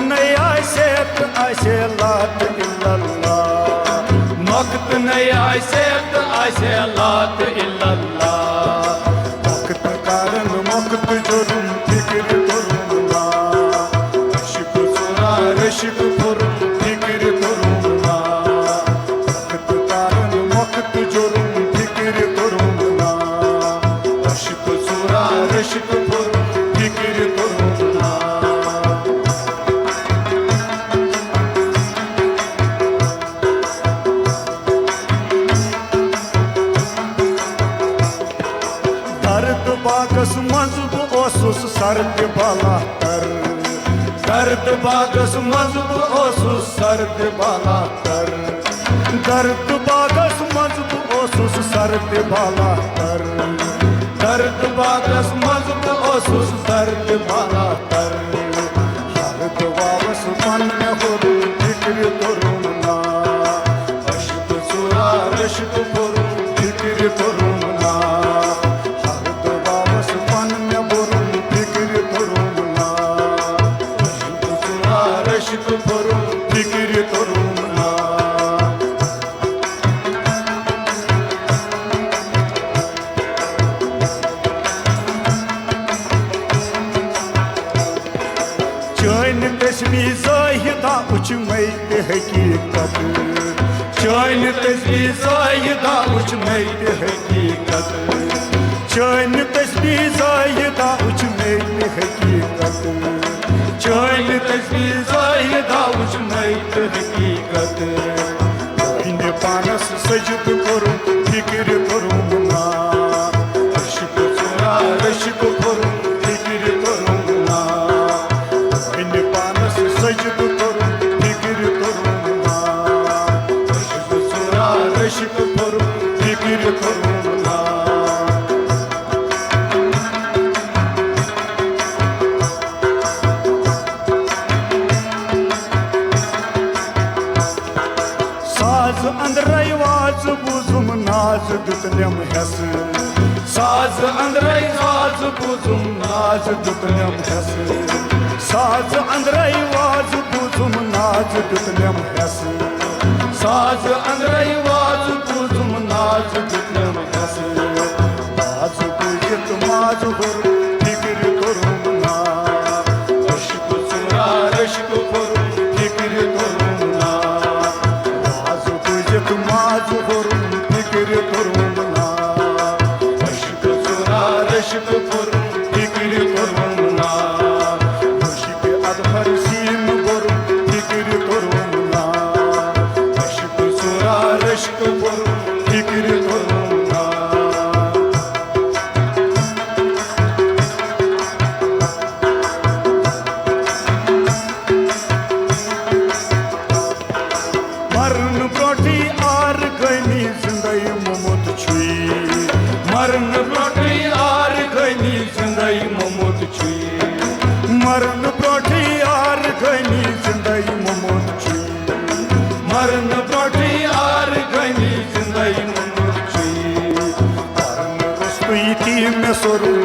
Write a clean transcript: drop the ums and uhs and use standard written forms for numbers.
नहीं आसे तो आसे लात इल्लल्लाह, वक्त नहीं आसे तो आसे लात इल्लल्लाह। वक्त कारण वक्त जुर्म फिक्र करूँ ना, रशिक सुरा रशिक फुरुम फिक्र करूँ ना। वक्त कारण वक्त जुर्म फिक्र करूँ ना, रशिक सुरा रशिक फुरुम फिक्र करूँ ना। दर्द बागस मज बह सर्द बाला तर, दर्द बागस मजब ओसुस सर्द बाला तर। दर्द बागस मज बह सर्द बाला तर, दर्द बागस मजब ओसुस सर्द बाला तर। हर दुआवस मन में हो फिक्र करूँ ना, रशिक सुरा रशिक फुरुम फिक्र करूँ ना। हर दुआवस मन में बुरुम फिक्र करूँ ना, सुरा रशिक फुरुम फिक्र करूँ ना। चान तस्मी जाहिदा उच मई हकीकत, चान तस्बी जायदा उच मई हकीकत। चान तस्मी जाहिदा उच मई हकीकत। चान तस्बी जायदा उच मई हकीकत। इन पानस सजद करूँ फिक्र करूँ ना, रशिक सुरा रशिक फुरुम फिक्र करूँ ना। इन पानस सजद करूँ फिक्र करूँ ना, रशिक सुरा रशिक फुरुम फिक्र करूँ ना। साज अंदर वाज बुजुम नाज दुतनम हस, साज अंदर साज बुजुम नाज दुतनम हस। साज अंदर वाज बुजुम नाज दुतनम हस, साज अंदर वाज बुजुम नाज दुतनम हस। बाज बुजत माज हुर फिक्र करूँ ना, रशिक सुरा रशिक फुरुम फिक्र करूँ ना। बाज बुजत माज हुर फिक्र करूँ ना, रशिक सुरा रशिक फुरुम फिक्र करूँ ना। मुशिक अदहर सीम करूँ फिक्र करूँ ना, रशिक सुरा रशिक फुरुम फिक्र करूँ ना। मरन ब्रोठी आर गनी जिंदगी मोमत छुई, मरन ब्रोटी आर गनी जिंदगी मोमत छुई। मरन ब्रोठी आर गनी जिंदगी मोमत छुई। मरन ब्रोटी आर गनी जिंदगी मोमत छुई। मरन रस्तुई ती में सोरूं